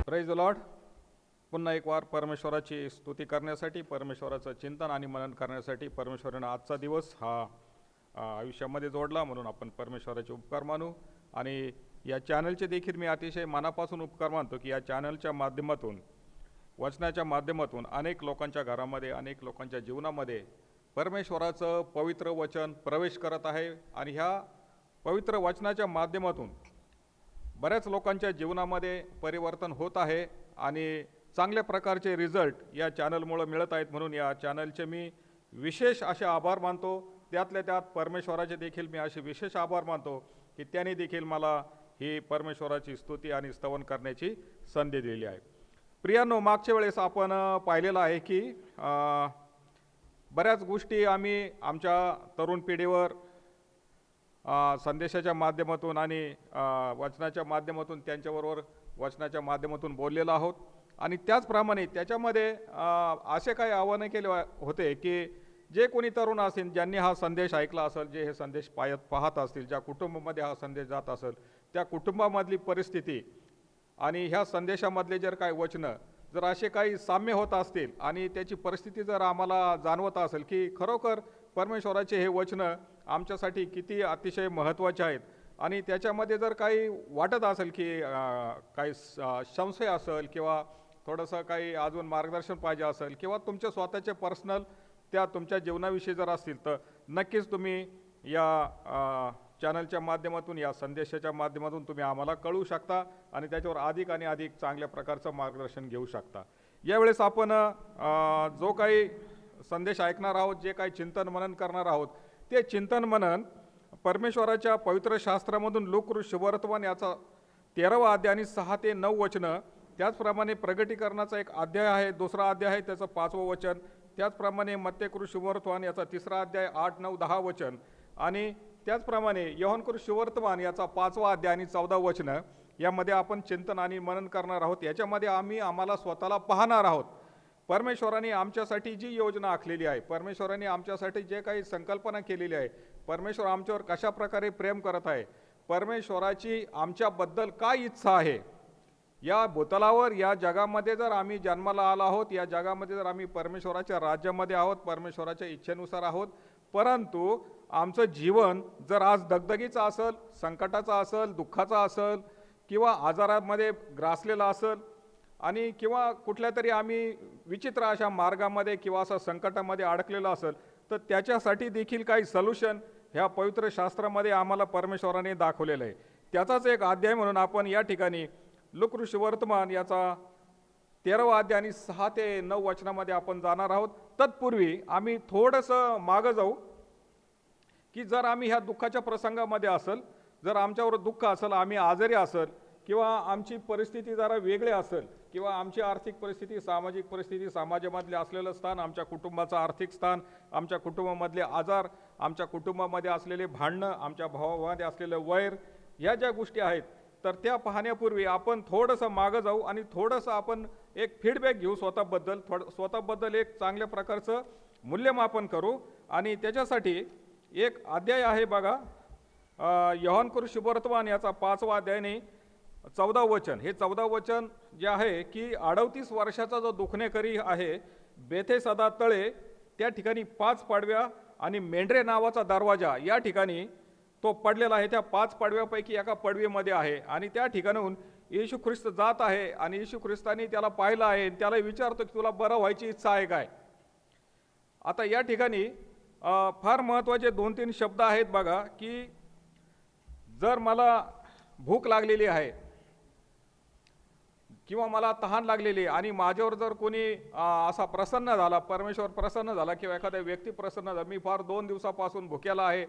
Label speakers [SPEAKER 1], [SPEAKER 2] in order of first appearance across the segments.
[SPEAKER 1] Praise the Lord. पुन्हा एक वार परमेश्वराची स्तुती करण्यासाठी, परमेश्वराचं चिंतन आणि मनन करण्यासाठी परमेश्वरानं आजचा दिवस हा आयुष्यामध्ये जोडला, म्हणून आपण परमेश्वराचे उपकार मानू. आणि या चॅनलचे देखील मी अतिशय मनापासून उपकार मानतो की या चॅनलच्या माध्यमातून, वचनाच्या माध्यमातून अनेक लोकांच्या घरामध्ये, अनेक लोकांच्या जीवनामध्ये परमेश्वराचं पवित्र वचन प्रवेश करत आहे. आणि ह्या पवित्र वचनाच्या माध्यमातून बऱ्याच लोकांच्या जीवनामध्ये परिवर्तन होत आहे आणि चांगल्या प्रकारचे रिझल्ट या चॅनलमुळे मिळत आहेत. म्हणून या चॅनलचे मी विशेष असे आभार मानतो. त्यातल्या त्यात परमेश्वराचे देखील मी असे विशेष आभार मानतो की त्याने देखील मला ही परमेश्वराची स्तुती आणि स्तवन करण्याची संधी दिली आहे. प्रियांनो, मागच्या वेळेस आपण पाहिलेलं आहे की बऱ्याच गोष्टी आम्ही आमच्या तरुण पिढीवर संदेशाच्या माध्यमातून आणि वचनाच्या माध्यमातून त्यांच्याबरोबर वचनाच्या माध्यमातून बोललेलो आहोत. आणि त्याचप्रमाणे त्याच्यामध्ये असे काही आव्हानं केले होते की जे कोणी तरुण असतील, ज्यांनी हा संदेश ऐकला असेल, जे हे संदेश पाहत असतील, ज्या कुटुंबामध्ये हा संदेश जात असेल, त्या कुटुंबामधली परिस्थिती आणि ह्या संदेशामधले जर काही वचनं जर असे काही साम्य होत असतील आणि त्याची परिस्थिती जर आम्हाला जाणवत असेल की खरोखर परमेश्वराचे हे वचनं आमच्यासाठी किती अतिशय महत्त्वाचे आहेत, आणि त्याच्यामध्ये जर काही वाटत असेल की काही संशय असेल किंवा थोडंसं काही अजून मार्गदर्शन पाहिजे असेल किंवा तुमच्या स्वतःचे पर्सनल त्या तुमच्या जीवनाविषयी जर असतील, तर नक्कीच तुम्ही या चॅनलच्या माध्यमातून, या संदेशाच्या माध्यमातून तुम्ही आम्हाला कळवू शकता आणि त्याच्यावर अधिक आणि अधिक चांगल्या प्रकारचं मार्गदर्शन घेऊ शकता. यावेळेस आपण जो काही संदेश ऐकणार आहोत, जे काही चिंतन मनन करणार आहोत, ते चिंतन मनन परमेश्वराच्या पवित्र शास्त्रामधून लूका शुभवर्तमान याचा 13वा अध्याय आणि 6 ते 9 वचनं, त्याचप्रमाणे प्रगटीकरणाचा एक अध्याय आहे, दुसरा अध्याय आहे त्याचं 5वं वचन, त्याचप्रमाणे मत्तेकृ शुभवर्तमान याचा 3रा अध्याय 8, 9, 10 वचन, आणि त्याचप्रमाणे योहानकृ शुभवर्तमान याचा 5वा अध्याय आणि 14 वचनं, यामध्ये आपण चिंतन आणि मनन करणार आहोत. याच्यामध्ये आम्हाला स्वतःला पाहणार आहोत. परमेश्वराने आमच्यासाठी जी योजना आखलेली आहे, परमेश्वराने आमच्यासाठी जे काही संकल्पना केलेली आहे, परमेश्वर आमच्यावर कशा प्रकारे प्रेम करत आहे, परमेश्वराची आमच्याबद्दल काय इच्छा आहे, या भूतलावर या जगामध्ये जर आम्ही जन्माला आलो आहोत, या जगामध्ये जर आम्ही परमेश्वराच्या राज्यामध्ये आहोत, परमेश्वराच्या इच्छेनुसार आहोत, परंतु आमचं जीवन जर आज दगदगीचं असेल, संकटाचं असेल, दुःखाचं असेल किंवा आजारामध्ये ग्रासलेलं असेल आणि किंवा कुठल्या तरी आम्ही विचित्र अशा मार्गामध्ये किंवा असं संकटामध्ये अडकलेलं असेल, तर त्याच्यासाठी देखील काही सोल्युशन ह्या पवित्र शास्त्रामध्ये आम्हाला परमेश्वराने दाखवलेलं आहे. त्याचाच एक अध्याय म्हणून आपण या ठिकाणी लूका शुभवर्तमान याचा 13वा अध्याय आणि 6 ते 9 वचनामध्ये आपण जाणार आहोत. तत्पूर्वी आम्ही थोडंसं मागं जाऊ की जर आम्ही ह्या दुःखाच्या प्रसंगामध्ये असेल, जर आमच्यावर दुःख असेल, आम्ही आजारी असेल किंवा आमची परिस्थिती जरा वेगळी असेल किंवा आमची आर्थिक परिस्थिती, सामाजिक परिस्थिती, समाजामधले असलेलं स्थान, आमच्या कुटुंबाचं आर्थिक स्थान, आमच्या कुटुंबामधले आजार, आमच्या कुटुंबामध्ये असलेले भांडणं, आमच्या भावामध्ये असलेलं वैर, ह्या ज्या गोष्टी आहेत, तर त्या पाहण्यापूर्वी आपण थोडंसं मागं जाऊ आणि थोडंसं आपण एक फीडबॅक घेऊ स्वतःबद्दल, स्वतःबद्दल एक चांगल्या प्रकारचं मूल्यमापन करू. आणि त्याच्यासाठी एक अध्याय आहे बघा, योहानकृ शुभवर्तमान याचा 5वा अध्याय आणि 14 वचन. हे 14 वचन जे आहे की 38 वर्षाचा जो दुखणेकरी आहे, बेथेसदा तळे, त्या ठिकाणी 5 पाडव्या आणि मेंढरे नावाचा दरवाजा या ठिकाणी तो पडलेला आहे. त्या 5 पाडव्यापैकी एका पडवीमध्ये आहे आणि त्या ठिकाणाहून येशू ख्रिस्त जात आहे आणि येशू ख्रिस्तानी त्याला पाहिलं आहे, त्याला विचारतो की तुला बरं व्हायची इच्छा आहे काय. आता या ठिकाणी फार महत्त्वाचे 2-3 शब्द आहेत बघा की जर मला भूक लागलेली आहे किंवा मला तहान लागलेली आणि माझ्यावर जर कोणी असा प्रसन्न झाला, परमेश्वर प्रसन्न झाला किंवा एखादा व्यक्ती प्रसन्न झाला, मी फार 2 दिवसापासून भुकेला आहे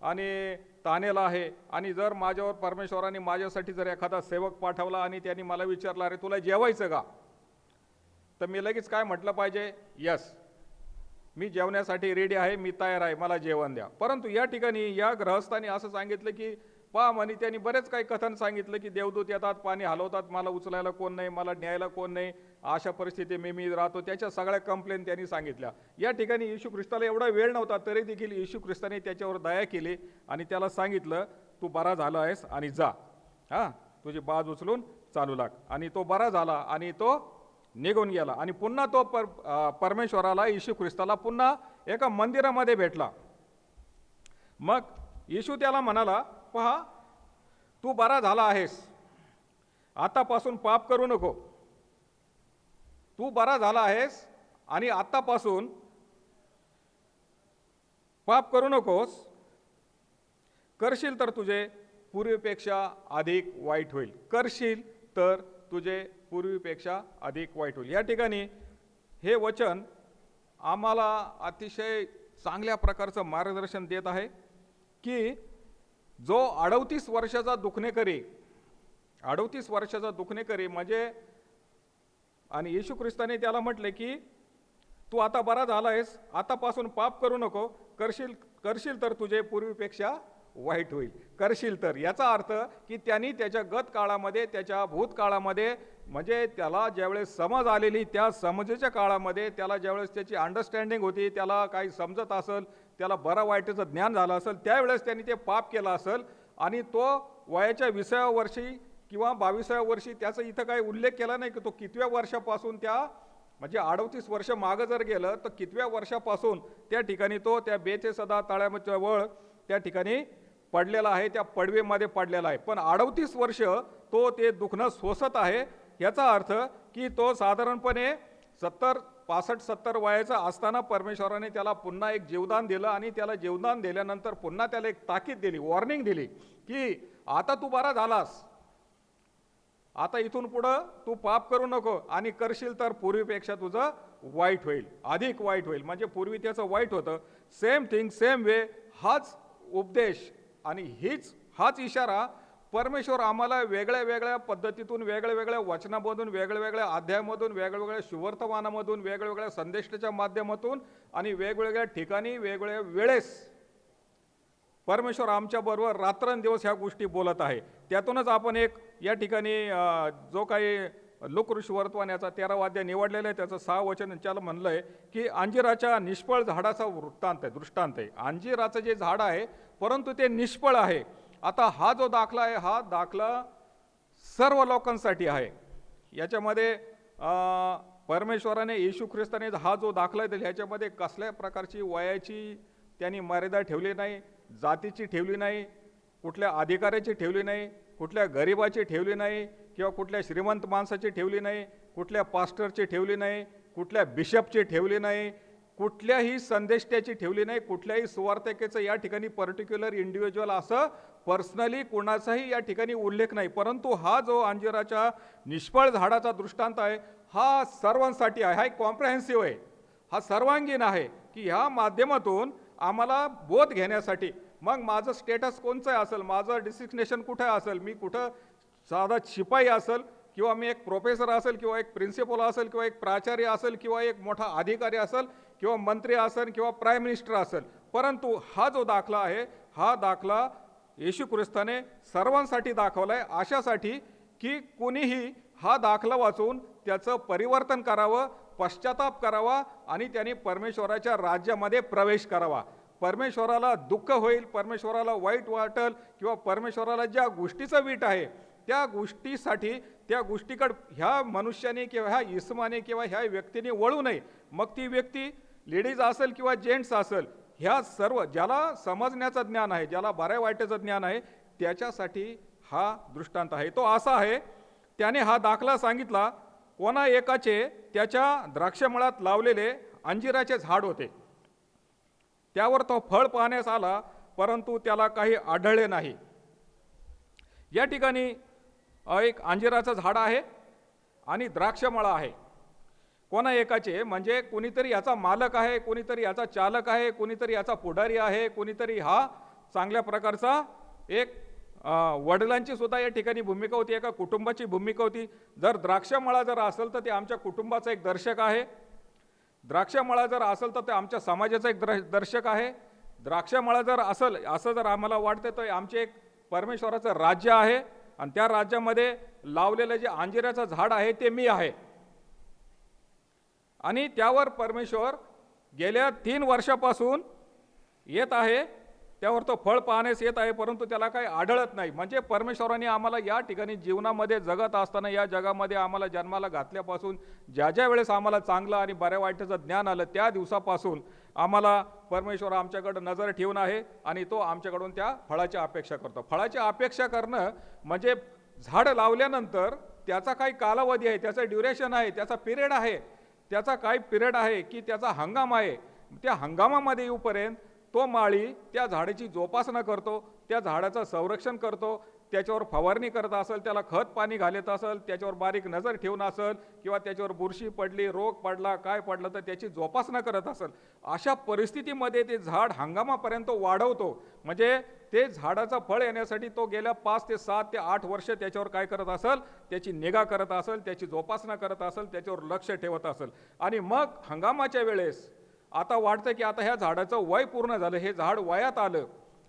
[SPEAKER 1] आणि तानेला आहे, आणि जर माझ्यावर परमेश्वराने माझ्यासाठी जर एखादा सेवक पाठवला आणि त्यांनी मला विचारलं, अरे तुला जेवायचं का, तर मी लगेच काय म्हटलं पाहिजे, यस, मी जेवण्यासाठी रेडी आहे, मी तयार आहे, मला जेवण द्या. परंतु या ठिकाणी या गृहस्थाने असं सांगितलं की पहा म्हणे, त्यांनी बरेच काही कथन सांगितलं की देवदूत येतात, पाणी हलवतात, मला उचलायला कोण नाही, मला न्यायला कोण नाही, अशा परिस्थितीत मी राहतो. त्याच्या सगळ्या कंप्लेन त्यांनी सांगितल्या. या ठिकाणी येशू ख्रिस्ताला एवढा वेळ नव्हता, तरी देखील येशू ख्रिस्ताने त्याच्यावर दया केली आणि त्याला सांगितलं, तू बरा झाला आहेस आणि जा, तुझी बाज उचलून चालू लाग. आणि तो बरा झाला आणि तो निघून गेला. आणि पुन्हा तो परमेश्वराला, येशू ख्रिस्ताला पुन्हा एका मंदिरामध्ये भेटला. मग येशू त्याला म्हणाला, पहा, तू बरा झाला आहेस, आतापासून पाप करू नको. तू बरा झाला आहेस आणि आतापासून पाप करू नकोस. करशील तर तुझे पूर्वीपेक्षा अधिक वाईट होईल. करशील तर तुझे पूर्वीपेक्षा अधिक वाईट होईल. या ठिकाणी हे वचन आम्हाला अतिशय चांगल्या प्रकारचं मार्गदर्शन देत आहे की जो 38 वर्षाचा दुखणेकरी, 38 वर्षाचा दुखणेकरी म्हणजे, आणि येशू ख्रिस्ताने त्याला म्हटले की तू आता बरा झाला आहेस, आतापासून पाप करू नको. करशील तर तुझे पूर्वीपेक्षा वाईट होईल. करशील तर, याचा अर्थ की त्यांनी त्याच्या गत काळामध्ये, त्याच्या भूतकाळामध्ये, म्हणजे त्याला ज्यावेळेस समज आलेली, त्या समजेच्या काळामध्ये त्याला ज्यावेळेस त्याची अंडरस्टँडिंग होती, त्याला काही समजत असेल, त्याला बरा वाईटाचं ज्ञान झालं असेल, त्यावेळेस त्यांनी ते पाप केलं असेल. आणि तो वयाच्या 20व्या वर्षी किंवा 22व्या वर्षी, त्याचा इथं काही उल्लेख केला नाही की तो कितव्या वर्षापासून, त्या म्हणजे 38 वर्ष मागं जर गेलं तर कितव्या वर्षापासून त्या ठिकाणी तो त्या बेथेसदा तळ्याच्या वळ त्या ठिकाणी पडलेला आहे, त्या पडवेमध्ये पडलेला आहे. पण 38 वर्ष तो ते दुखणं सोसत आहे. याचा अर्थ की तो साधारणपणे 65-70 वयाचा असताना परमेश्वराने त्याला पुन्हा एक जीवदान दिलं. आणि त्याला जीवदान दिल्यानंतर पुन्हा त्याला एक ताकीद दिली, वॉर्निंग दिली की आता तू बरा झालास, आता इथून पुढं तू पाप करू नको, आणि करशील तर पूर्वीपेक्षा तुझं वाईट होईल, अधिक वाईट होईल. म्हणजे पूर्वी त्याचं वाईट होतं, सेम थिंग सेम वे. हाच उपदेश आणि हाच इशारा परमेश्वर आम्हाला वेगळ्या वेगळ्या पद्धतीतून, वेगळ्या वेगळ्या वचनामधून, वेगळ्या वेगळ्या अध्यायामधून, वेगवेगळ्या सुवर्तमानामधून, वेगवेगळ्या संदेशाच्या माध्यमातून आणि वेगवेगळ्या ठिकाणी वेगवेगळ्या वेळेस परमेश्वर आमच्याबरोबर रात्रंदिवस ह्या गोष्टी बोलत आहे. त्यातूनच आपण एक या ठिकाणी जो काही लोकऋषीवर्तमान याचा 13वा अध्याय निवडलेला आहे, त्याचं 6 वचन त्याला म्हणलं आहे की अंजिराच्या निष्फळ झाडाचा दृष्टांत आहे. अंजिराचं जे झाड आहे परंतु ते निष्फळ आहे. आता हा जो दाखला आहे, हा दाखला सर्व लोकांसाठी आहे. याच्यामध्ये परमेश्वराने, येशू ख्रिस्ताने हा जो दाखला दिला, ह्याच्यामध्ये कसल्या प्रकारची वयाची त्यांनी मर्यादा ठेवली नाही, जातीची ठेवली नाही, कुठल्या अधिकाऱ्याची ठेवली नाही, कुठल्या गरिबाची ठेवली नाही, किंवा कुठल्या श्रीमंत माणसाची ठेवली नाही, कुठल्या पास्टरची ठेवली नाही, कुठल्या बिशपची ठेवली नाही, कुठल्याही संदेष्ट्याची ठेवली नाही, कुठल्याही सुवार्तिकेचं या ठिकाणी पर्टिक्युलर इंडिव्हिज्युअल असं पर्सनली कोणाचाही या ठिकाणी उल्लेख नाही. परंतु हा जो अंजिराच्या निष्फळ झाडाचा दृष्टांत आहे, हा सर्वांसाठी आहे, हा एक कॉम्प्रेहेन्सिव्ह आहे, हा सर्वांगीण आहे की ह्या माध्यमातून आम्हाला बोध घेण्यासाठी. मग माझं स्टेटस कोणचं असेल, माझं डिसिग्नेशन कुठे असेल, मी कुठं साधा शिपाई असेल, किंवा मी एक प्रोफेसर असेल, किंवा एक प्रिन्सिपल असेल, किंवा एक प्राचार्य असेल, किंवा एक मोठा अधिकारी असेल, किंवा मंत्री असेल, किंवा प्राईम मिनिस्टर असेल, परंतु हा जो दाखला आहे, हा दाखला येशू ख्रिस्ताने सर्वांसाठी दाखवला आहे, अशासाठी की कोणीही हा दाखला वाचून त्याचं परिवर्तन करावं, पश्चाताप करावा आणि त्यांनी परमेश्वराच्या राज्यामध्ये प्रवेश करावा. परमेश्वराला दुःख होईल, परमेश्वराला वाईट वाटेल, किंवा परमेश्वराला ज्या गोष्टीचं वीट आहे त्या गोष्टीसाठी, त्या गोष्टीकडे ह्या मनुष्याने किंवा ह्या इसमाने किंवा ह्या व्यक्तीने वळू नये. मग ती व्यक्ती लेडीज असेल किंवा जेंट्स असेल, ह्या सर्व ज्याला समजण्याचं ज्ञान आहे, ज्याला बऱ्या वाईटाचं ज्ञान आहे, त्याच्यासाठी हा दृष्टांत आहे. तो असा आहे, त्याने हा दाखला सांगितला, कोणा एकाचे त्याच्या द्राक्षमळात लावलेले अंजिराचे झाड होते. त्यावर तो फळ पाहण्यास आला, परंतु त्याला काही आढळले नाही. या ठिकाणी एक अंजिराचं झाड आहे आणि द्राक्षमळा आहे. कोणा एकाचे म्हणजे कोणीतरी याचा मालक आहे, कोणीतरी याचा चालक आहे, कोणीतरी याचा पुढारी आहे, कोणीतरी हा चांगल्या प्रकारचा एक वडिलांची सुद्धा या ठिकाणी भूमिका होती, एका कुटुंबाची भूमिका होती. जर द्राक्षमळा जर असेल तर ते आमच्या कुटुंबाचा एक दर्शक आहे, द्राक्षमळा जर असेल तर ते आमच्या समाजाचा एक दर्शक आहे, द्राक्षमळा जर असेल असं जर आम्हाला वाटतं तर आमचे एक परमेश्वराचं राज्य आहे, आणि त्या राज्यामध्ये लावलेलं जे अंजिराचं झाड आहे ते मी आहे. आणि त्यावर परमेश्वर गेल्या 3 वर्षापासून येत आहे त्यावर तो फळ पाहण्यास येत आहे, परंतु त्याला काही आढळत नाही. म्हणजे परमेश्वराने आम्हाला या ठिकाणी जीवनामध्ये जगत असताना, या जगामध्ये आम्हाला जन्माला घातल्यापासून ज्या ज्या वेळेस आम्हाला चांगलं आणि बऱ्या वाईटाचं ज्ञान आलं, त्या दिवसापासून आम्हाला परमेश्वर आमच्याकडं नजर ठेवून आहे आणि तो आमच्याकडून त्या फळाची अपेक्षा करतो. फळाची अपेक्षा करणं म्हणजे झाड लावल्यानंतर त्याचा काही कालावधी आहे, त्याचं ड्युरेशन आहे, त्याचा पिरियड आहे, त्याचा काही पिरियड आहे की त्याचा हंगाम आहे. त्या हंगामामध्ये येऊपर्यंत तो माळी त्या झाडाची जोपासना करतो, त्या झाडाचं संरक्षण करतो, त्याच्यावर फवारणी करत असेल, त्याला खत पाणी घालत असेल, त्याच्यावर बारीक नजर ठेवून असेल किंवा त्याच्यावर बुरशी पडली, रोग पडला, काय पडलं तर त्याची जोपासना करत असेल. अशा परिस्थितीमध्ये ते झाड हंगामापर्यंत वाढवतो. म्हणजे ते झाडाचं फळ येण्यासाठी तो गेल्या 5 ते 7 ते 8 वर्ष त्याच्यावर काय करत असेल, त्याची निगा करत असेल, त्याची जोपासना करत असेल, त्याच्यावर लक्ष ठेवत असेल. आणि मग हंगामाच्या वेळेस आता वाटतं की आता ह्या झाडाचं वय पूर्ण झालं, हे झाड वयात आलं.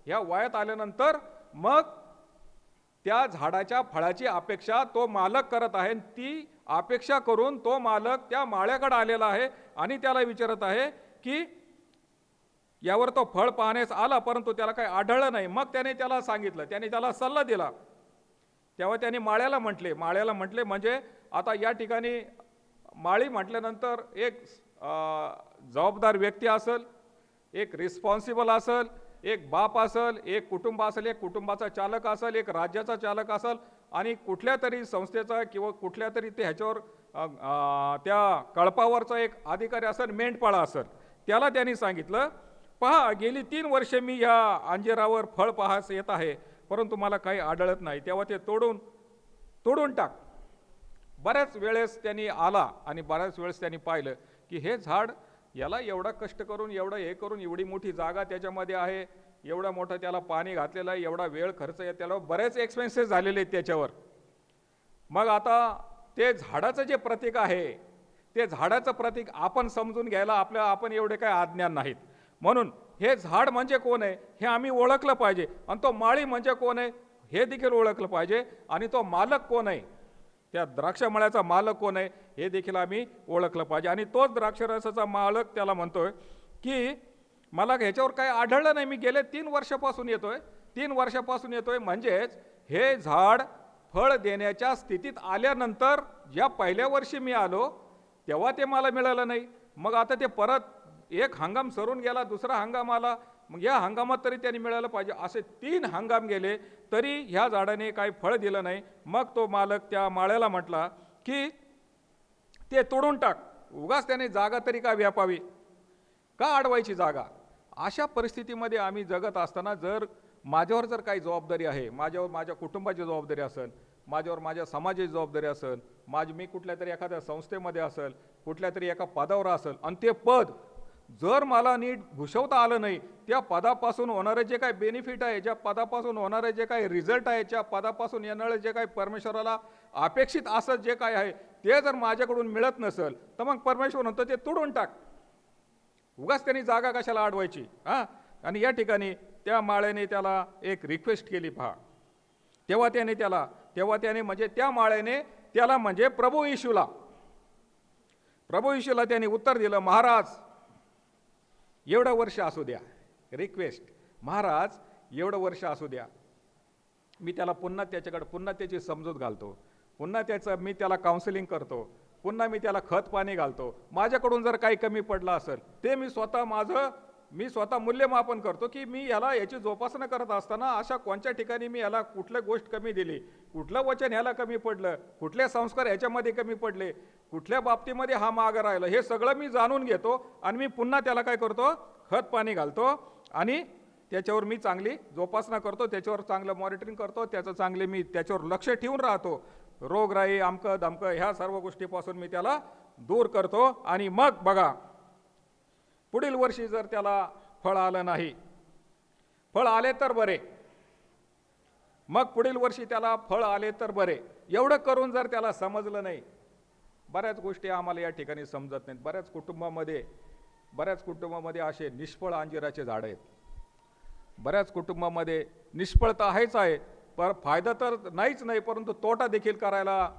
[SPEAKER 1] ह्या वयात आल्यानंतर मग त्या झाडाच्या फळाची अपेक्षा तो मालक करत आहे. ती अपेक्षा करून तो मालक त्या माळ्याकडे आलेला आहे आणि त्याला विचारत आहे की यावर तो फळ पाहण्यास आला, परंतु त्याला काही आढळलं नाही. मग त्याने त्याला सांगितलं, त्याने त्याला सल्ला दिला. तेव्हा त्याने माळ्याला म्हटले म्हणजे आता या ठिकाणी माळी म्हटल्यानंतर एक जबाबदार व्यक्ती असेल, एक रिस्पॉन्सिबल असेल, एक बाप असेल, एक कुटुंब असेल, एक कुटुंबाचा चालक असेल, एक राज्याचा चालक असेल आणि कुठल्या तरी संस्थेचा किंवा कुठल्या तरी ते ह्याच्यावर त्या कळपावरचा एक अधिकारी असेल, मेंढपाळ असेल. त्याला त्यांनी सांगितलं, पहा गेली 3 वर्षे मी या अंजिरावर फळ पाहास येत आहे, परंतु मला काही आढळत नाही. तेव्हा ते तोडून टाक. बऱ्याच वेळेस त्यांनी आला आणि बऱ्याच वेळेस त्यांनी पाहिलं की हे झाड, याला एवढा कष्ट करून, एवढं हे करून, एवढी मोठी जागा त्याच्यामध्ये आहे, एवढा मोठं त्याला पाणी घातलेलं आहे, एवढा वेळ खर्च आहे, त्याला बरेच एक्सपेन्सेस झालेले आहेत त्याच्यावर. मग आता ते झाडाचं जे प्रतीक आहे, ते झाडाचं प्रतीक आपण समजून घ्यायला आपण एवढे काय अज्ञान नाहीत. म्हणून हे झाड म्हणजे कोण आहे हे आम्ही ओळखलं पाहिजे आणि तो माळी म्हणजे कोण आहे हे देखील ओळखलं पाहिजे आणि तो मालक कोण आहे, त्या द्राक्षमळ्याचा मालक कोण आहे हे देखील आम्ही ओळखलं पाहिजे. आणि तोच द्राक्षरसाचा मालक त्याला म्हणतोय की मला ह्याच्यावर काही आढळलं नाही, मी गेले 3 वर्षापासून येतोय. म्हणजेच हे झाड फळ देण्याच्या स्थितीत आल्यानंतर ज्या पहिल्या वर्षी मी आलो तेव्हा ते मला मिळालं नाही. मग आता ते परत एक हंगाम सरून गेला, दुसरा हंगाम आला, मग या हंगामात तरी त्यांनी मिळालं पाहिजे. असे 3 हंगाम गेले तरी ह्या झाडाने काही फळ दिलं नाही. मग तो मालक त्या माळ्याला म्हटला की ते तोडून टाक, उगाच त्याने जागा तरी का व्यापावी, का अडवायची जागा. अशा परिस्थितीमध्ये आम्ही जगत असताना जर माझ्यावर जर काही जबाबदारी आहे, माझ्यावर माझ्या कुटुंबाची जबाबदारी असेल, माझ्यावर माझ्या समाजाची जबाबदारी असेल, मी कुठल्या तरी एखाद्या संस्थेमध्ये असेल, कुठल्या तरी एका पदावर असेल आणि ते पद जर मला नीट भूषवता आलं नाही, त्या पदापासून होणारे जे काही बेनिफिट आहे, ज्या पदापासून होणारे जे काही रिझल्ट आहे, ज्या पदापासून येणारे जे काही परमेश्वराला अपेक्षित असं जे काय आहे ते जर माझ्याकडून मिळत नसेल तर मग परमेश्वर म्हणतो ते तोडून टाक, उगाच त्यांनी जागा कशाला अडवायची. आणि या ठिकाणी त्या माळ्याने त्याला एक रिक्वेस्ट केली पहा. तेव्हा त्याने म्हणजे त्या माळ्याने त्याला म्हणजे प्रभू येशूला त्याने उत्तर दिलं, महाराज एवढं वर्ष असू द्या, रिक्वेस्ट, महाराज एवढं वर्ष असू द्या, मी त्याला पुन्हा त्याची समजूत घालतो, पुन्हा मी त्याला काउन्सिलिंग करतो, पुन्हा मी त्याला खत पाणी घालतो. माझ्याकडून जर काही कमी पडलं असेल ते मी स्वतः मूल्यमापन करतो की मी याची जोपासना करत असताना अशा कोणत्या ठिकाणी मी याला कुठल्या गोष्ट कमी दिली, कुठलं वचन ह्याला कमी पडलं, कुठले संस्कार ह्याच्यामध्ये कमी पडले, कुठल्या बाबतीमध्ये हा मागं राहिला, हे सगळं मी जाणून घेतो आणि मी पुन्हा त्याला काय करतो, खत पाणी घालतो आणि त्याच्यावर मी चांगली जोपासना करतो, त्याच्यावर चांगलं मॉनिटरिंग करतो, मी त्याच्यावर लक्ष ठेवून राहतो. रोगराई अमकं दमकं ह्या सर्व गोष्टीपासून मी त्याला दूर करतो. आणि मग बघा पुढील वर्षी जर त्याला फळ आलं नाही, फळ आले तर बरे, मग पुढील वर्षी त्याला फळ आले तर बरे, एवढं करून जर त्याला समजलं नाही. बऱ्याच गोष्टी आम्हाला या ठिकाणी समजत नाहीत. बऱ्याच कुटुंबामध्ये असे निष्फळ अंजिराचे झाड आहेत. बऱ्याच कुटुंबामध्ये निष्फळता आहेच आहे, पर फायदा तर नाहीच नाही, परंतु तोटा देखील करायला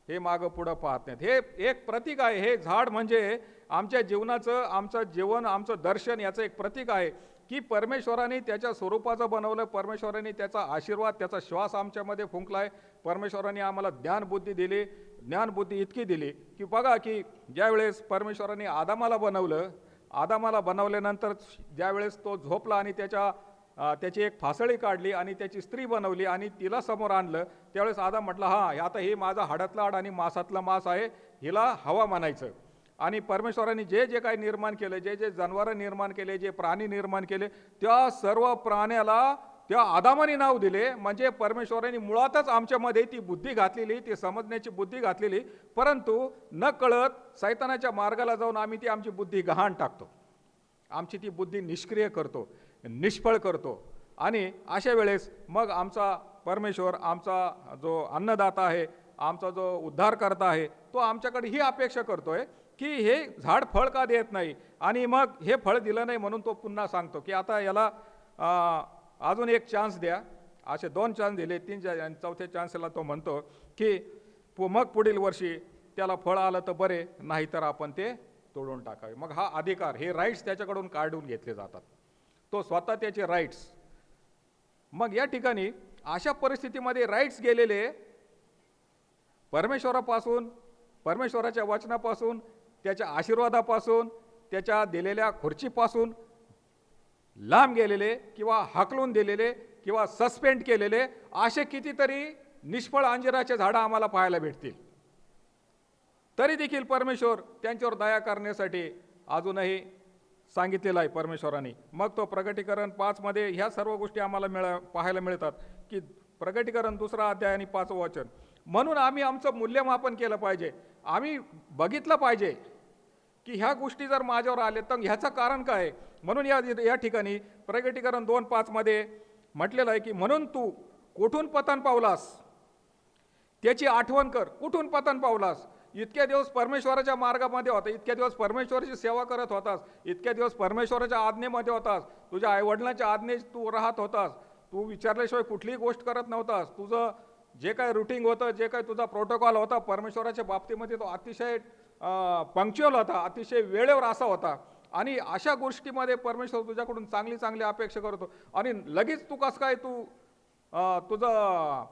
[SPEAKER 1] हे मागं पुढं पाहत नाहीत. हे एक प्रतीक आहे. हे झाड म्हणजे आमच्या जीवनाचं, आमचं जीवन, आमचं दर्शन याचं एक प्रतीक आहे की परमेश्वराने त्याच्या स्वरूपाचं बनवलं, परमेश्वराने त्याचा आशीर्वाद, त्याचा श्वास आमच्यामध्ये फुंकलाय, परमेश्वराने आम्हाला ज्ञानबुद्धी दिली, ज्ञानबुद्धी इतकी दिली की बघा की ज्यावेळेस परमेश्वराने आदामाला बनवलं, आदामाला बनवल्यानंतर ज्यावेळेस तो झोपला आणि त्याची एक फासळी काढली आणि त्याची स्त्री बनवली आणि तिला समोर आणलं, त्यावेळेस आदाम म्हटलं हां आता हे माझा हाडातला हाड आणि मांसातला मांस आहे, हिला हवा म्हणायचं. आणि परमेश्वराने जे जे काही निर्माण केलं, जे जे जनावरं निर्माण केले, जे प्राणी निर्माण केले, त्या सर्व प्राण्याला त्या आदामाने नाव दिले. म्हणजे परमेश्वराने मुळातच आमच्यामध्ये ती बुद्धी घातलेली, ती समजण्याची बुद्धी घातलेली, परंतु न कळत सैतानाच्या मार्गाला जाऊन आम्ही ती आमची बुद्धी गहाण टाकतो, आमची ती बुद्धी निष्क्रिय करतो, निष्फळ करतो. आणि अशा वेळेस मग आमचा परमेश्वर, आमचा जो अन्नदाता आहे, आमचा जो उद्धारकर्ता आहे, तो आमच्याकडे ही अपेक्षा करतोय की हे झाड फळ का देत नाही. आणि मग हे फळ दिलं नाही म्हणून तो पुन्हा सांगतो की आता याला अजून एक चान्स द्या. असे 2 चान्स दिले, 3 चौथ्या चान्सला तो म्हणतो की मग पुढील वर्षी त्याला फळ आलं तर बरे, नाही तर आपण ते तोडून टाकावे. मग हा अधिकार, हे राईट्स त्याच्याकडून काढून घेतले जातात, तो स्वतः त्याचे राईट्स. मग या ठिकाणी अशा परिस्थितीमध्ये राईट्स गेलेले परमेश्वरापासून, परमेश्वराच्या वचनापासून, त्याच्या आशीर्वादापासून, त्याच्या दिलेल्या खुर्चीपासून लांब गेलेले किंवा हाकलून दिलेले किंवा सस्पेंड केलेले असे कितीतरी निष्फळ अंजिराचे झाडं आम्हाला पाहायला भेटतील. तरी देखील परमेश्वर त्यांच्यावर दया करण्यासाठी अजूनही सांगितलेलं आहे परमेश्वराने. मग तो प्रकटीकरण 5 मध्ये ह्या सर्व गोष्टी आम्हाला पाहायला मिळतात की प्रकटीकरण 2 अध्याय आणि 5 वचन. म्हणून आम्ही आमचं मूल्यमापन केलं पाहिजे, आम्ही बघितलं पाहिजे की ह्या गोष्टी जर माझ्यावर आले तर ह्याचं कारण काय. म्हणून या ठिकाणी प्रकटीकरण 2:5 मध्ये म्हटलेलं आहे की म्हणून तू कुठून पतन पावलास त्याची आठवण कर. कुठून पतन पावलास? इतक्या दिवस परमेश्वराच्या मार्गामध्ये होता, इतक्या दिवस परमेश्वराची सेवा करत होतास, इतक्या दिवस परमेश्वराच्या आज्ञेमध्ये होतास, तुझ्या आईवडिलांच्या आज्ञेत तू राहत होतास, तू विचारल्याशिवाय कुठलीही गोष्ट करत नव्हतास, तुझं जे काही रुटीन होतं, जे काही तुझा प्रोटोकॉल होता परमेश्वराच्या बाबतीमध्ये तो अतिशय पंक्च्युअल होता, अतिशय वेळेवर असा होता. आणि अशा गोष्टीमध्ये परमेश्वर तुझ्याकडून चांगली चांगली अपेक्षा करतो आणि लगेच तू कसं काय तुझं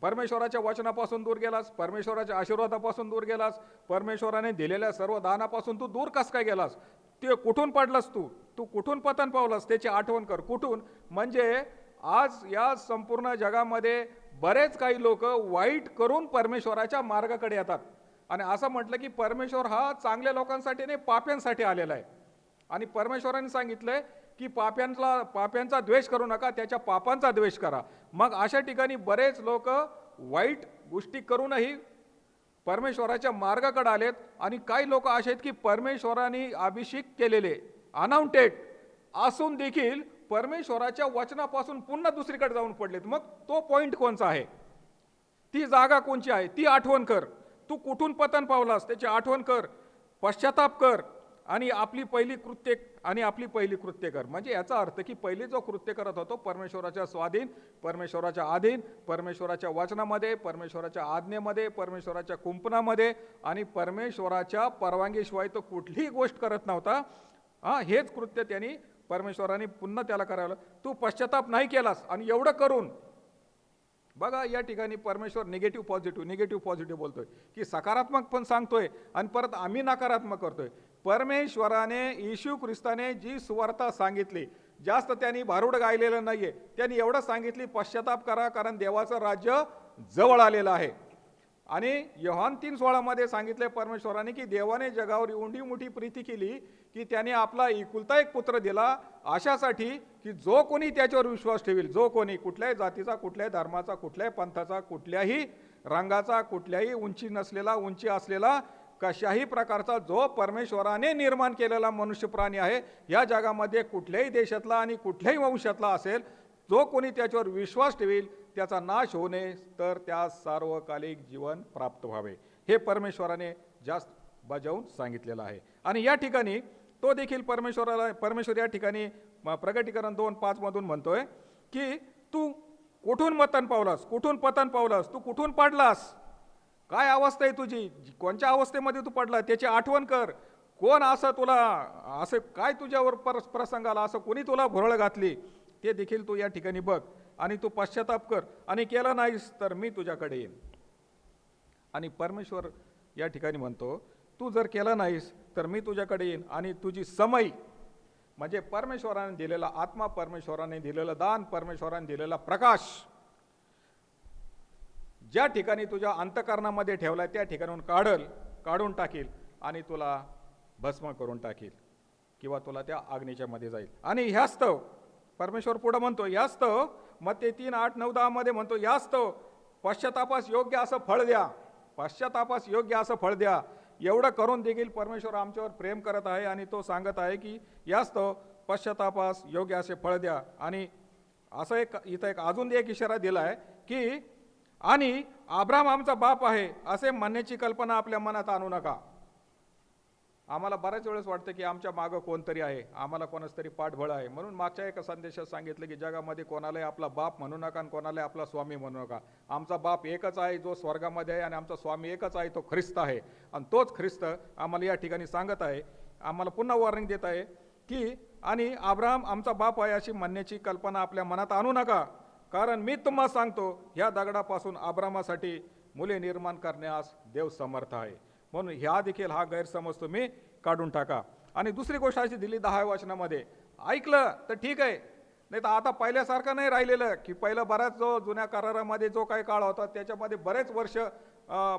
[SPEAKER 1] परमेश्वराच्या वचनापासून दूर गेलास, परमेश्वराच्या आशीर्वादापासून दूर गेलास, परमेश्वराने दिलेल्या सर्व दानापासून तू दूर कसं काय गेलास? ते कुठून पडलास तू कुठून पतन पावलास त्याची आठवण कर. कुठून? म्हणजे आज या संपूर्ण जगामध्ये बरेच काही लोक वाईट करून परमेश्वराच्या मार्गाकडे येतात आणि असं म्हटलं की परमेश्वर हा चांगल्या लोकांसाठी नाही, पाप्यांसाठी आलेला आहे. आणि परमेश्वराने सांगितलंय की पाप्यांचा द्वेष करू नका, त्याच्या पापांचा द्वेष करा. मग अशा ठिकाणी बरेच लोक वाईट गोष्टी करूनही परमेश्वराच्या मार्गाकडे आलेत आणि काही लोक असे आहेत की परमेश्वराने अभिषेक केलेले, अनाउंटेड असून देखील परमेश्वराच्या वचनापासून पुन्हा दुसरीकडे जाऊन पडलेत. मग तो पॉइंट कोणचा आहे, ती जागा कोणची आहे, ती आठवण कर. तू कुठून पतन पावलास त्याची आठवण कर, पश्चाताप कर आणि आपली पहिली कृत्य कर. म्हणजे याचा अर्थ की पहिली जो कृत्य करत होतो परमेश्वराच्या स्वाधीन, परमेश्वराच्या अधीन, परमेश्वराच्या वचनामध्ये, परमेश्वराच्या आज्ञेमध्ये, परमेश्वराच्या कुंपणामध्ये आणि परमेश्वराच्या परवानगीशिवाय तो कुठलीही गोष्ट करत नव्हता. हेच कृत्य त्यांनी परमेश्वराने पुन्हा त्याला करायला. तू पश्चाताप नाही केलास आणि एवढं करून बघा या ठिकाणी परमेश्वर निगेटिव्ह पॉझिटिव्ह बोलतोय की सकारात्मक पण सांगतोय आणि परत आम्ही नकारात्मक करतोय. परमेश्वराने येशू ख्रिस्ताने जी सुवार्ता सांगितली, जास्त त्यांनी भारुड गायलेलं नाहीये, त्यांनी एवढं सांगितली पश्चाताप करा कारण देवाचं राज्य जवळ आलेलं आहे. आणि योहान 3:16 मध्ये सांगितले परमेश्वराने की देवाने जगावर एवढी मोठी प्रीती केली की त्याने आपला एकुलता एक पुत्र दिला अशासाठी की जो कोणी त्याच्यावर विश्वास ठेवेल, जो कोणी कुठल्याही जातीचा, कुठल्याही धर्माचा, कुठल्याही पंथाचा, कुठल्याही रंगाचा, कुठल्याही उंची असलेला कशाही प्रकारचा जो परमेश्वराने निर्माण केलेला मनुष्य प्राणी आहे, या जगामध्ये कुठल्याही देशातला आणि कुठल्याही वंशातला असेल, जो कोणी त्याच्यावर विश्वास ठेवेल त्याचा नाश होऊ नये तर त्या सार्वकालिक जीवन प्राप्त व्हावे. हे परमेश्वराने जास्त बजावून सांगितलेलं आहे. आणि या ठिकाणी तो देखील परमेश्वर या ठिकाणी प्रकटीकरण 2:5 मधून म्हणतोय की तू कुठून पतन पावलास, तू कुठून पडलास, काय अवस्था आहे तुझी, कोणत्या अवस्थेमध्ये तू पडला त्याची आठवण कर. कोण असं तुला असं काय तुझ्यावर प्रसंग आला, असं कोणी तुला भुरळ घातली ते देखील तू या ठिकाणी बघ आणि तू पश्चाताप कर, आणि केलं नाहीस तर मी तुझ्याकडे येईन. आणि परमेश्वर या ठिकाणी म्हणतो, तू जर केलं नाहीस तर मी तुझ्याकडे येईन आणि तुझी समई म्हणजे परमेश्वराने दिलेला आत्मा, परमेश्वराने दिलेलं दान, परमेश्वराने दिलेला प्रकाश ज्या ठिकाणी तुझ्या अंतःकरणामध्ये ठेवलाय त्या ठिकाणून काढून टाकील आणि तुला भस्म करून टाकील किंवा तुला त्या अग्नीच्या मध्ये जाईल. आणि ह्यास्तव परमेश्वर पुढे म्हणतो, यास्तव मत्ते 3:8-9-10 मध्ये म्हणतो, यास्तव पश्चातापास योग्य असं फळ द्या, पश्चातापास योग्य असं फळ द्या. एवढं करून देखील परमेश्वर आमच्यावर प्रेम करत आहे आणि तो सांगत आहे की यास्तव पश्चातापास योग्य असे फळ द्या. आणि असं इथं अजून एक इशारा दिला आहे की आणि अब्राहम आमचा बाप आहे असे म्हणण्याची कल्पना आपल्या मनात आणू नका. आम्हाला बऱ्याच वेळेस वाटतं की आमच्या मागं कोणतरी आहे, आम्हाला कोणाच तरी पाठबळ आहे. म्हणून मागच्या एका संदेशात सांगितलं की जगामध्ये कोणालाही आपला बाप म्हणू नका आणि कोणालाही आपला स्वामी म्हणू नका. आमचा बाप एकच आहे जो स्वर्गामध्ये आहे आणि आमचा स्वामी एकच आहे, तो ख्रिस्त आहे. आणि तोच ख्रिस्त आम्हाला या ठिकाणी सांगत आहे, आम्हाला पुन्हा वॉर्निंग देत आहे की आणि अब्राहम आमचा बाप आहे अशी म्हणण्याची कल्पना आपल्या मनात आणू नका, कारण मी तुम्हाला सांगतो ह्या दगडापासून अब्रामासाठी मुले निर्माण करण्यास देव समर्थ आहे. म्हणून ह्या देखील हा गैरसमज तुम्ही काढून टाका. आणि दुसरी गोष्ट अशी दिली 10व्या वचनामध्ये, ऐकलं तर ठीक आहे, नाही तर आता पहिल्यासारखं नाही राहिलेलं की पहिलं बऱ्याच जो जुन्या करारामध्ये जो काही काळ होता त्याच्यामध्ये बरेच वर्ष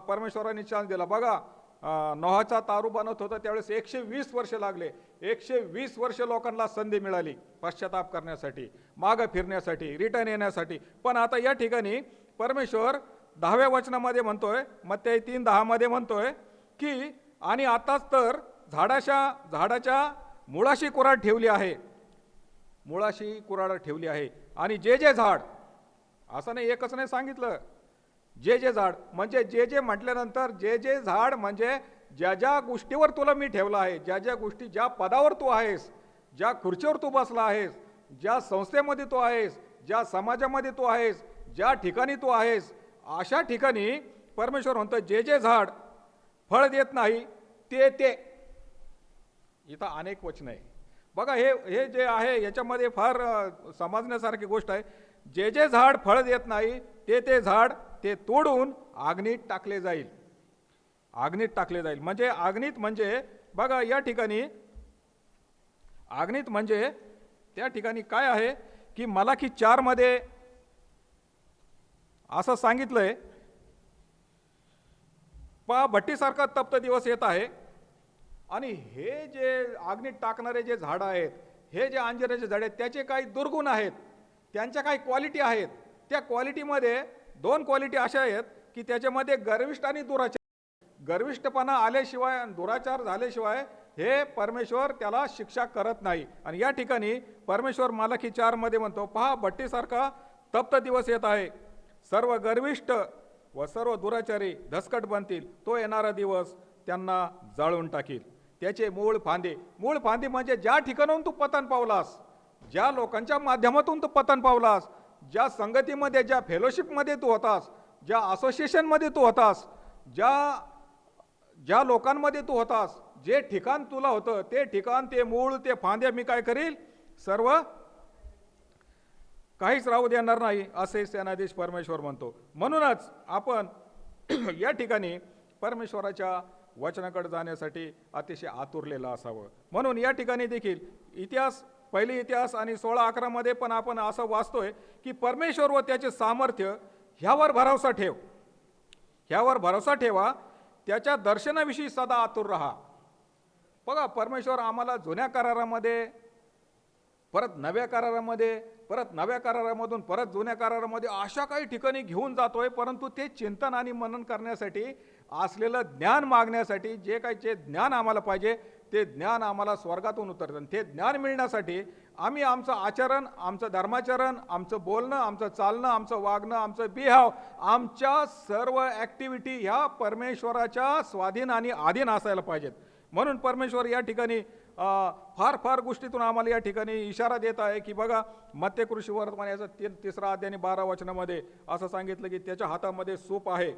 [SPEAKER 1] परमेश्वरांनी चान्स दिला. बघा नोहाचा तारू बनत होता त्यावेळेस 120 वर्ष लागले, 120 वर्ष लोकांना संधी मिळाली पश्चाताप करण्यासाठी, मागं फिरण्यासाठी, रिटर्न येण्यासाठी. पण आता या ठिकाणी परमेश्वर 10व्या वचनामध्ये म्हणतोय, मत्ते 3:10 मध्ये म्हणतोय की आणि आताच तर झाडाच्या मुळाशी कुऱ्हाड ठेवली आहे, मुळाशी कुऱ्हाड ठेवली आहे. आणि जे झाड, असं नाही एकच नाही सांगितलं, जे झाड म्हणजे जे म्हटल्यानंतर जे झाड म्हणजे ज्या गोष्टीवर तुला मी ठेवलं आहे, ज्या गोष्टी, ज्या पदावर तू आहेस, ज्या खुर्चीवर तू बसला आहेस, ज्या संस्थेमध्ये तू आहेस, ज्या समाजामध्ये तू आहेस, ज्या ठिकाणी तू आहेस, अशा ठिकाणी परमेश्वर म्हणतो जे झाड फळ देत नाही ते इथं अनेक वचन आहे. बघा हे जे आहे याच्यामध्ये फार समजण्यासारखी गोष्ट आहे. जे झाड फळ देत नाही ते झाड ते तोडून आग्नीत टाकले जाईल, आग्नीत टाकले जाईल. म्हणजे आग्नीत म्हणजे बघा या ठिकाणी आग्नीत म्हणजे त्या ठिकाणी काय आहे की मलाकी 4 मध्ये असं सांगितलंय, पहा भट्टीसारखा तप्त दिवस येत आहे आणि हे जे आग्नीत टाकणारे जे झाडं आहेत, हे जे अंजिराचे झाड आहेत त्याचे काही दुर्गुण आहेत, त्यांच्या काही क्वालिटी आहेत. त्या क्वालिटीमध्ये 2 क्वालिटी अशा आहेत की त्याच्यामध्ये गर्विष्ठ आणि दुराचार, गर्विष्ठपणा आल्याशिवाय, दुराचार झाल्याशिवाय हे परमेश्वर त्याला शिक्षा करत नाही. आणि या ठिकाणी परमेश्वर मलाकी 4 मध्ये म्हणतो, पहा भट्टीसारखा तप्त दिवस येत आहे, सर्व गर्विष्ठ व सर्व दुराचारी धसकट बनतील, तो येणारा दिवस त्यांना जाळून टाकील. त्याचे मूळ फांदे म्हणजे ज्या ठिकाणाहून तू पतन पावलास, ज्या लोकांच्या माध्यमातून तू पतन पावलास, ज्या संगतीमध्ये, ज्या फेलोशिपमध्ये तू होतास, ज्या असोसिएशनमध्ये तू होतास, ज्या लोकांमध्ये तू होतास, जे ठिकाण तुला होतं ते ठिकाण, ते मूळ, ते फांदे मी काय करील, सर्व काहीच राहू देणार नाही असे सेनाधीश परमेश्वर म्हणतो. म्हणूनच आपण या ठिकाणी परमेश्वराच्या वचनाकडे जाण्यासाठी अतिशय आतुरलेलं असावं. म्हणून या ठिकाणी देखील पहिली इतिहास आणि 16:11 मध्ये पण आपण असं वाचतोय की परमेश्वर व त्याचे सामर्थ्य ह्यावर भरोसा ठेव, ह्यावर भरोसा ठेवा, त्याच्या दर्शनाविषयी सदा आतुर राहा. बघा परमेश्वर आम्हाला जुन्या करारामध्ये, परत नव्या करारामध्ये, परत नव्या करारामधून परत जुन्या करारामध्ये अशा काही ठिकाणी घेऊन जातोय, परंतु ते चिंतन आणि मनन करण्यासाठी, असलेलं ज्ञान मागण्यासाठी, जे ज्ञान आम्हाला पाहिजे ते ज्ञान आम्हाला स्वर्गातून उतरतं. ते ज्ञान मिळण्यासाठी आम्ही आमचं आचरण, आमचं धर्माचरण, आमचं बोलणं, आमचं चालणं, आमचं वागणं, आमचं बिहाव, आमच्या सर्व ॲक्टिव्हिटी ह्या परमेश्वराच्या स्वाधीन आणि अधीन असायला पाहिजेत. म्हणून परमेश्वर या ठिकाणी फार गोष्टीतून आम्हाला या ठिकाणी इशारा देत आहे की बघा मत्ते कृषी वर्तमान याचा 3रा अध्याय आणि 12 वचनामध्ये असं सांगितलं की त्याच्या हातामध्ये सूप आहे.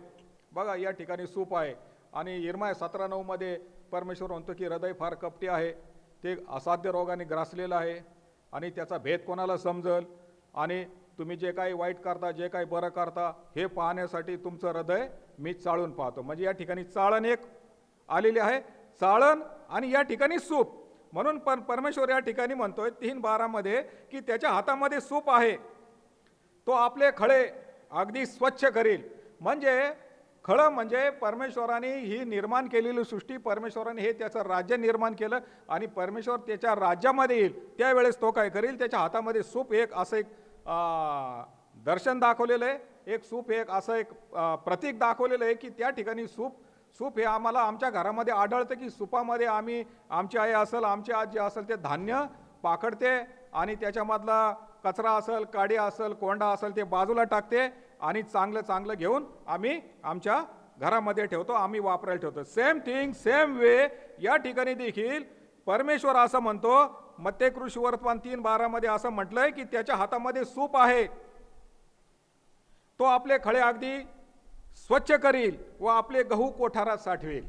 [SPEAKER 1] बघा या ठिकाणी सूप आहे. आणि इर्माया 17:9 मध्ये परमेश्वर म्हणतो की हृदय फार कपटी आहे, ते असाध्य रोगाने ग्रासलेलं आहे आणि त्याचा भेद कोणाला समजल, आणि तुम्ही जे काही वाईट करता, जे काही बरं करता, हे पाहण्यासाठी तुमचं हृदय मी चाळून पाहतो. म्हणजे या ठिकाणी चाळण एक आलेली आहे, चाळण आणि या ठिकाणी सूप. म्हणून परमेश्वर या ठिकाणी म्हणतोय 3:12 की त्याच्या हातामध्ये सूप आहे, तो आपले खळे अगदी स्वच्छ करील. म्हणजे खळं म्हणजे परमेश्वराने ही निर्माण केलेली सृष्टी, परमेश्वराने हे त्याचं राज्य निर्माण केलं आणि परमेश्वर त्याच्या राज्यामध्ये येईल त्यावेळेस तो काय करेल, त्याच्या हातामध्ये सूप एक असं एक दर्शन दाखवलेलं आहे, एक सूप एक असं एक प्रतीक दाखवलेलं आहे की त्या ठिकाणी सूप हे आम्हाला आमच्या घरामध्ये आढळतं की सुपामध्ये आम्ही, आमची आई असेल, आमची आजी असेल, ते धान्य पाकडते आणि त्याच्यामधला कचरा असेल, काडी असेल, कोंडा असेल ते बाजूला टाकते आणि चांगलं चांगलं घेऊन आम्ही आमच्या घरामध्ये ठेवतो, आम्ही वापरायला ठेवतो. सेम थिंग सेम वे या ठिकाणी देखील परमेश्वर असं म्हणतो, मत्ते कृषीवर्तमान 3:12 असं म्हटलंय की त्याच्या हातामध्ये सूप आहे, तो आपले खळे अगदी स्वच्छ करील व आपले गहू कोठारात साठवेल.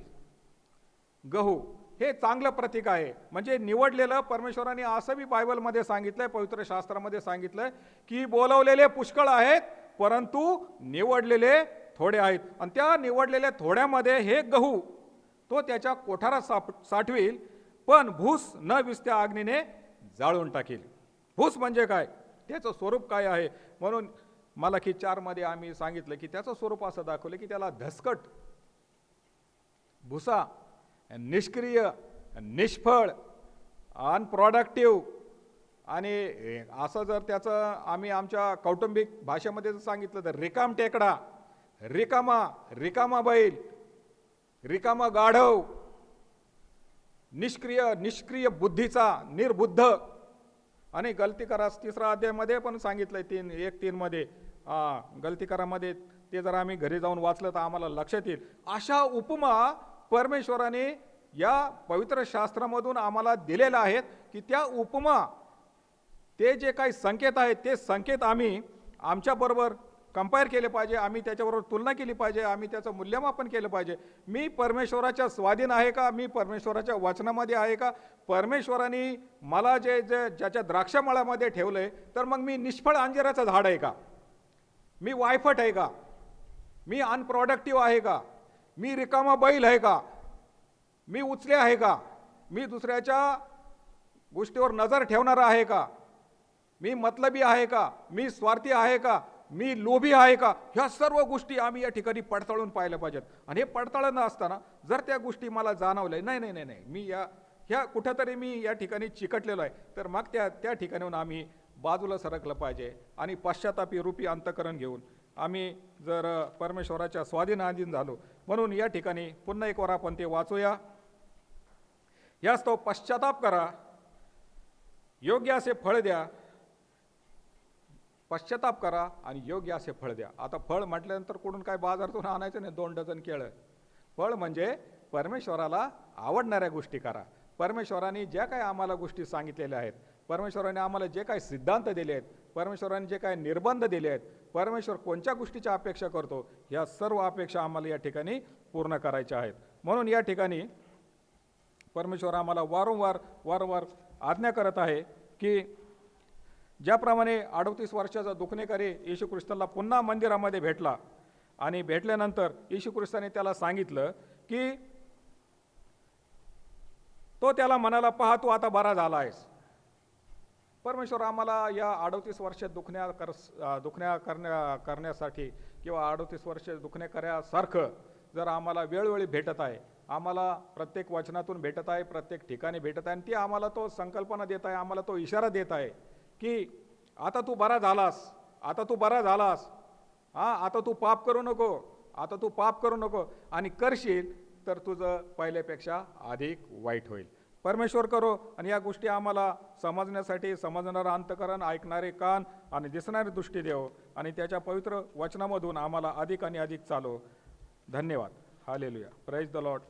[SPEAKER 1] गहू हे चांगलं प्रतीक आहे. म्हणजे निवडलेलं, परमेश्वराने असं बी बायबलमध्ये सांगितलंय, पवित्र शास्त्रामध्ये सांगितलंय की बोलवलेले पुष्कळ आहेत परंतु निवडलेले थोडे आहेत, आणि त्या निवडलेल्या थोड्यामध्ये हे गहू तो त्याच्या कोठारात साठवील, पण भूस न विसत्या अग्नीने जाळून टाकील. भूस म्हणजे काय, त्याचं स्वरूप काय आहे. म्हणून मलाकी 4 आम्ही सांगितलं की त्याचं स्वरूप असं दाखवलं की त्याला धसकट, भुसा, निष्क्रिय, निष्फळ, अनप्रॉडक्टिव्ह, आणि असं जर त्याचं आम्ही आमच्या कौटुंबिक भाषेमध्ये जर सांगितलं तर रिकाम टेकडा, रिकामा बैल, रिकामा गाढव, निष्क्रिय बुद्धीचा, निर्बुद्ध. आणि गलती करा 3 अध्यायामध्ये पण सांगितलंय 1:3 गलती करामध्ये, ते जर आम्ही घरी जाऊन वाचलं तर आम्हाला लक्षात येईल. अशा उपमा परमेश्वराने या पवित्र शास्त्रामधून आम्हाला दिलेल्या आहेत की त्या उपमा, ते जे काही संकेत आहेत ते संकेत आम्ही आमच्याबरोबर कंपेअर केले पाहिजे, आम्ही त्याच्याबरोबर तुलना केली पाहिजे, आम्ही त्याचं मूल्यमापन केलं पाहिजे. मी परमेश्वराच्या स्वाधीन आहे का, मी परमेश्वराच्या वचनामध्ये आहे का, परमेश्वराने मला ज्याच्या द्राक्षमळामध्ये ठेवलंय, तर मग मी निष्फळ अंजिराचं झाड आहे का, मी वायफट आहे का, मी अनप्रॉडक्टिव्ह आहे का, मी रिकामा बैल आहे का, मी उचले आहे का, मी दुसऱ्याच्या गोष्टीवर नजर ठेवणारा आहे का, मी मतलबी आहे का, मी स्वार्थी आहे का, मी लोभी आहे का. ह्या सर्व गोष्टी आम्ही या ठिकाणी पडताळून पाहिल्या पाहिजेत. आणि हे पडताळणं असताना जर त्या गोष्टी मला जाणवल्या, नाही मी ह्या कुठेतरी मी या ठिकाणी चिकटलेलो आहे, तर मग त्या ठिकाणीहून आम्ही बाजूला सरकलं पाहिजे आणि पश्चातापी रूपी अंतकरण घेऊन आम्ही जर परमेश्वराच्या स्वाधीनाधीन झालो. म्हणून या ठिकाणी पुन्हा एक वर आपण ते वाचूया. यास्तव पश्चाताप करा, योग्य असे फळ द्या, पश्चाताप करा आणि योग्य असे फळ द्या. आता फळ म्हटल्यानंतर कुठून काय बाजारातून आणायचं नाही 2 डझन केळं. फळ म्हणजे परमेश्वराला आवडणाऱ्या गोष्टी करा. परमेश्वराने ज्या काही आम्हाला गोष्टी सांगितलेल्या आहेत, परमेश्वराने आम्हाला जे काही सिद्धांत दिले आहेत, परमेश्वराने जे काही निर्बंध दिले आहेत, परमेश्वर कोणत्या गोष्टीची अपेक्षा करतो, या सर्व अपेक्षा आम्हाला या ठिकाणी पूर्ण करायच्या आहेत. म्हणून या ठिकाणी परमेश्वर आम्हाला वारंवार आज्ञा करत आहे की ज्याप्रमाणे 38 वर्षाचा दुखणेकरी येशू ख्रिस्ताला पुन्हा मंदिरामध्ये भेटला आणि भेटल्यानंतर येशू ख्रिस्ताने त्याला सांगितलं की तो त्याला म्हणाला, पहा तू आता बरा झाला आहेस. परमेश्वर आम्हाला या 38 वर्ष दुखण्या करण्यासाठी किंवा 38 वर्ष दुखण्यासारखं जर आम्हाला वेळोवेळी भेटत आहे, आम्हाला प्रत्येक वचनातून भेटत आहे, प्रत्येक ठिकाणी भेटत आहे, आणि ती आम्हाला तो संकल्पना देत आहे, आम्हाला तो इशारा देत आहे की आता तू बरा झालास, आता तू बरा झालास, आता तू पाप करू नको, आता तू पाप करू नको, आणि करशील तर तुझं पहिल्यापेक्षा अधिक वाईट होईल. परमेश्वर करो आणि या गोष्टी आम्हाला समजण्यासाठी समजणारं अंतकरण, ऐकणारे कान आणि दिसणारी दृष्टी देव, आणि त्याच्या पवित्र वचनामधून आम्हाला अधिक आणि अधिक चालो. धन्यवाद. हालेलुया. Praise the Lord.